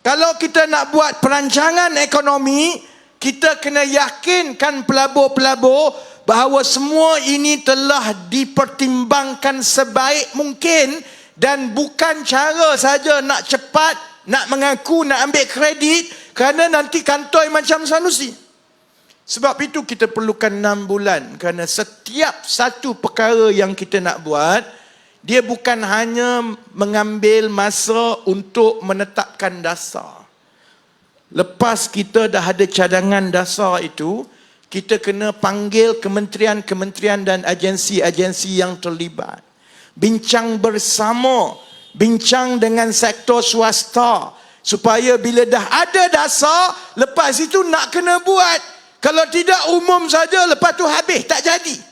Kalau kita nak buat perancangan ekonomi, kita kena yakinkan pelabur-pelabur bahawa semua ini telah dipertimbangkan sebaik mungkin dan bukan cara saja nak cepat, nak mengaku, nak ambil kredit kerana nanti kantoi macam Sanusi. Sebab itu kita perlukan 6 bulan kerana setiap satu perkara yang kita nak buat, dia bukan hanya mengambil masa untuk menetapkan dasar. Lepas kita dah ada cadangan dasar itu, kita kena panggil kementerian-kementerian dan agensi-agensi yang terlibat. Bincang bersama, bincang dengan sektor swasta, supaya bila dah ada dasar, lepas itu nak kena buat. Kalau tidak umum saja, lepas tu habis, tak jadi.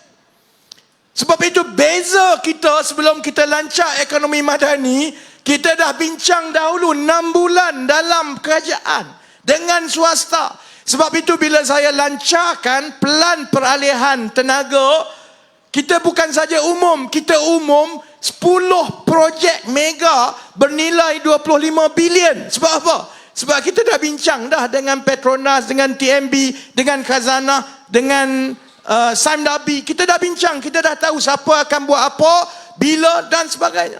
Sebab itu beza kita sebelum kita lancar ekonomi madani, kita dah bincang dahulu 6 bulan dalam kerajaan dengan swasta. Sebab itu bila saya lancarkan pelan peralihan tenaga, kita bukan saja umum, kita umum 10 projek mega bernilai 25 bilion. Sebab apa? Sebab kita dah bincang dah dengan Petronas, dengan TMB, dengan Khazanah, dengan Sime Darby. Kita dah bincang, kita dah tahu siapa akan buat apa, bila dan sebagainya.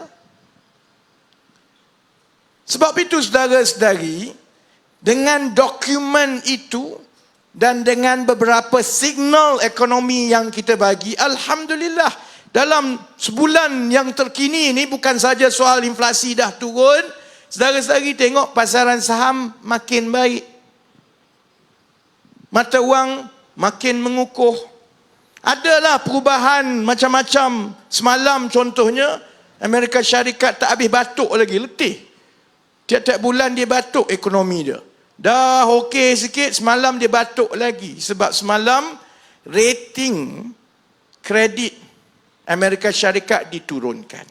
Sebab itu saudara-saudari, dengan dokumen itu dan dengan beberapa signal ekonomi yang kita bagi, alhamdulillah, dalam sebulan yang terkini ini bukan saja soal inflasi dah turun, saudara-saudari tengok pasaran saham makin baik, mata wang makin mengukuh. Adalah perubahan macam-macam. Semalam contohnya, Amerika Syarikat tak habis batuk lagi, letih. Tiap-tiap bulan dia batuk ekonomi dia. Dah okey sikit, semalam dia batuk lagi. Sebab semalam rating kredit Amerika Syarikat diturunkan.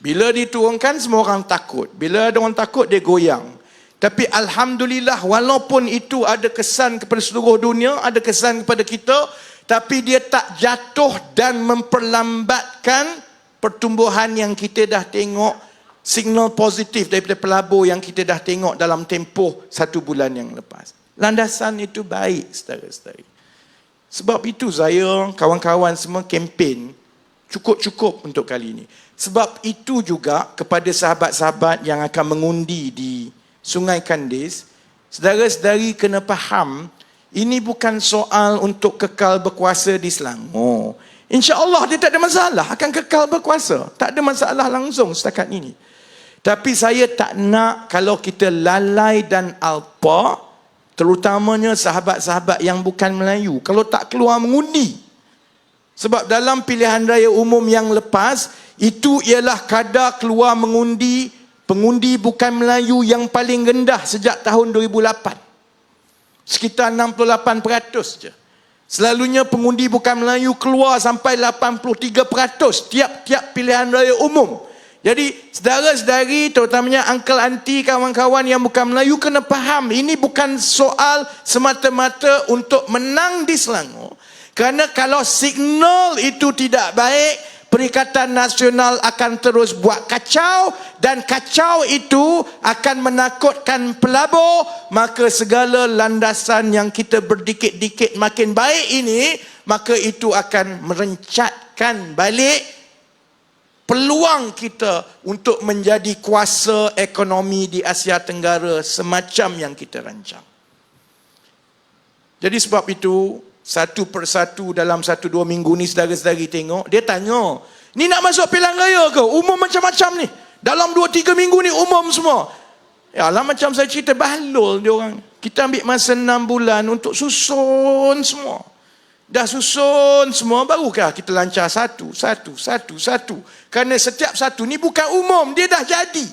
Bila diturunkan, semua orang takut. Bila ada orang takut, dia goyang. Tapi alhamdulillah, walaupun itu ada kesan kepada seluruh dunia, ada kesan kepada kita, tapi dia tak jatuh dan memperlambatkan pertumbuhan yang kita dah tengok, signal positif daripada pelabur yang kita dah tengok dalam tempoh 1 bulan yang lepas. Landasan itu baik, saudara-saudari. Sebab itu saya, kawan-kawan semua kempen cukup-cukup untuk kali ini. Sebab itu juga kepada sahabat-sahabat yang akan mengundi di Sungai Kandis, saudara-saudari kena faham, ini bukan soal untuk kekal berkuasa di Selangor. InsyaAllah dia tak ada masalah, akan kekal berkuasa. Tak ada masalah langsung setakat ini. Tapi saya tak nak kalau kita lalai dan alpa, terutamanya sahabat-sahabat yang bukan Melayu, kalau tak keluar mengundi. Sebab dalam pilihan raya umum yang lepas, itu ialah kadar keluar mengundi pengundi bukan Melayu yang paling rendah sejak tahun 2008. Sekitar 68% je. Selalunya pengundi bukan Melayu keluar sampai 83% tiap-tiap pilihan raya umum. Jadi saudara-saudari, terutamanya uncle auntie, kawan-kawan yang bukan Melayu kena faham, ini bukan soal semata-mata untuk menang di Selangor. Kerana kalau signal itu tidak baik, Perikatan Nasional akan terus buat kacau, dan kacau itu akan menakutkan pelabur. Maka segala landasan yang kita berdikit-dikit makin baik ini, maka itu akan merencatkan balik peluang kita untuk menjadi kuasa ekonomi di Asia Tenggara semacam yang kita rancang. Jadi sebab itu, satu persatu dalam 1-2 minggu ni saudara-saudari tengok, dia tanya, ni nak masuk pilihan raya ke? Umum macam-macam ni. Dalam 2-3 minggu ni umum semua. Ya lah, macam saya cerita, bahlul dia orang. Kita ambil masa 6 bulan untuk susun semua. Dah susun semua, barukah kita lancar satu. Kerana setiap satu ni bukan umum, dia dah jadi.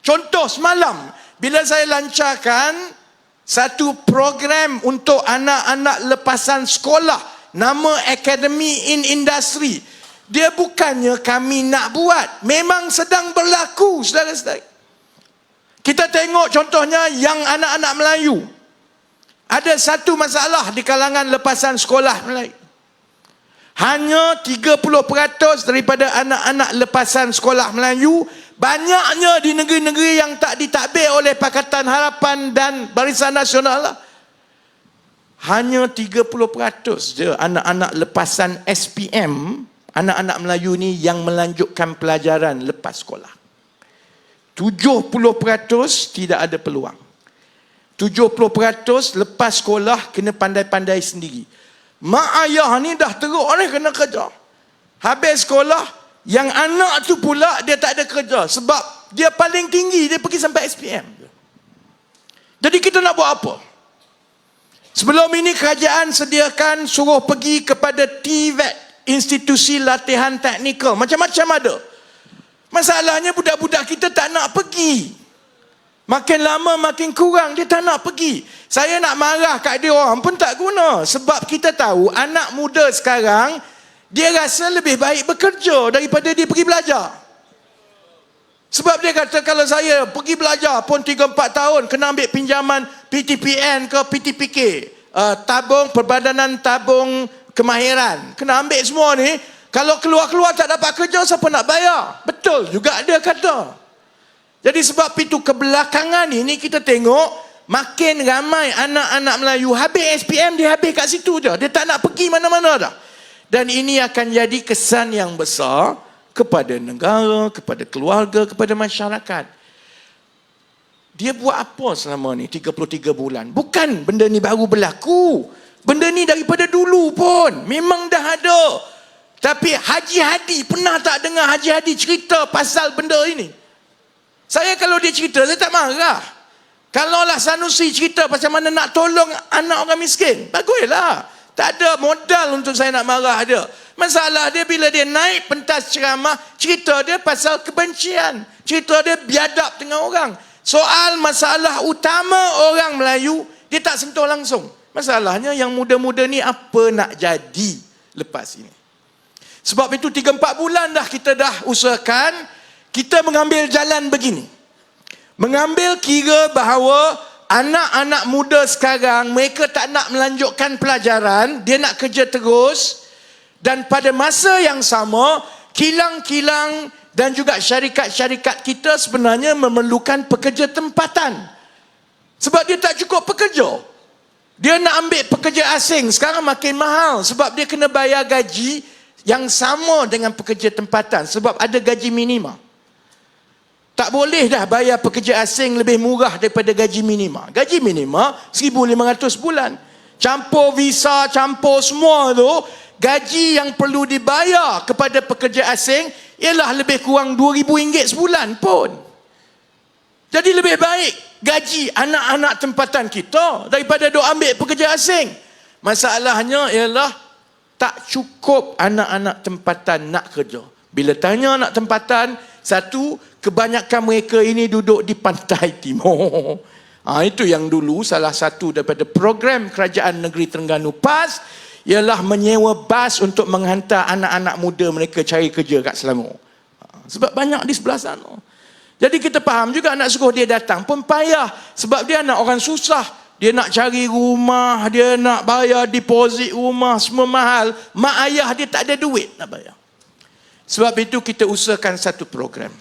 Contoh semalam, bila saya lancarkan satu program untuk anak-anak lepasan sekolah, nama Academy in Industry. Dia bukannya kami nak buat, memang sedang berlaku, saudara-saudara. Kita tengok contohnya yang anak-anak Melayu. Ada satu masalah di kalangan lepasan sekolah Melayu. Hanya 30% daripada anak-anak lepasan sekolah Melayu Banyaknya di negeri-negeri yang tak ditadbir oleh Pakatan Harapan dan Barisan Nasional lah. Hanya 30% je anak-anak lepasan SPM, anak-anak Melayu ni yang melanjutkan pelajaran lepas sekolah. 70% tidak ada peluang. 70% lepas sekolah kena pandai-pandai sendiri. Mak ayah ni dah teruk ni kena kerja. Habis sekolah, yang anak tu pula dia tak ada kerja. Sebab dia paling tinggi, dia pergi sampai SPM. Jadi kita nak buat apa? Sebelum ini kerajaan sediakan suruh pergi kepada TVET, institusi latihan teknikal. Macam-macam ada. Masalahnya budak-budak kita tak nak pergi. Makin lama makin kurang, dia tak nak pergi. Saya nak marah kat dia orang pun tak guna. Sebab kita tahu anak muda sekarang, dia rasa lebih baik bekerja daripada dia pergi belajar. Sebab dia kata kalau saya pergi belajar pun 3-4 tahun kena ambil pinjaman PTPN ke PTPK, tabung Perbadanan Tabung Kemahiran. Kena ambil semua ni. Kalau keluar-keluar tak dapat kerja, siapa nak bayar? Betul juga dia kata. Jadi sebab itu kebelakangan ini kita tengok makin ramai anak-anak Melayu habis SPM, dia habis kat situ je. Dia tak nak pergi mana-mana dah. Dan ini akan jadi kesan yang besar kepada negara, kepada keluarga, kepada masyarakat. Dia buat apa selama ni 33 bulan? Bukan benda ni baru berlaku. Benda ni daripada dulu pun memang dah ada. Tapi Haji Hadi, pernah tak dengar Haji Hadi cerita pasal benda ini? Saya kalau dia cerita, saya tak marah. Kalaulah Sanusi cerita pasal mana nak tolong anak orang miskin, baguslah. Tak ada modal untuk saya nak marah dia. Masalah dia bila dia naik pentas ceramah, cerita dia pasal kebencian. Cerita dia biadab dengan orang. Soal masalah utama orang Melayu, dia tak sentuh langsung. Masalahnya yang muda-muda ni apa nak jadi lepas ini? Sebab itu 3-4 bulan dah kita dah usahakan, kita mengambil jalan begini. Mengambil kira bahawa anak-anak muda sekarang, mereka tak nak melanjutkan pelajaran, dia nak kerja terus. Dan pada masa yang sama, kilang-kilang dan juga syarikat-syarikat kita sebenarnya memerlukan pekerja tempatan. Sebab dia tak cukup pekerja. Dia nak ambil pekerja asing, sekarang makin mahal. Sebab dia kena bayar gaji yang sama dengan pekerja tempatan. Sebab ada gaji minima. Tak boleh dah bayar pekerja asing lebih murah daripada gaji minima. Gaji minima 1,500 bulan. Campur visa, campur semua tu, gaji yang perlu dibayar kepada pekerja asing ialah lebih kurang RM2,000 sebulan pun. Jadi lebih baik gaji anak-anak tempatan kita daripada duk ambil pekerja asing. Masalahnya ialah tak cukup anak-anak tempatan nak kerja. Bila tanya anak tempatan, satu, kebanyakan mereka ini duduk di pantai timur. Itu yang dulu salah satu daripada program Kerajaan Negeri Terengganu PAS ialah menyewa bas untuk menghantar anak-anak muda mereka cari kerja kat Selangor. Sebab banyak di sebelah sana. Jadi kita faham juga nak suruh dia datang pun payah. Sebab dia anak orang susah. Dia nak cari rumah, dia nak bayar deposit rumah, semua mahal. Mak ayah dia tak ada duit nak bayar. Sebab itu kita usahakan satu program.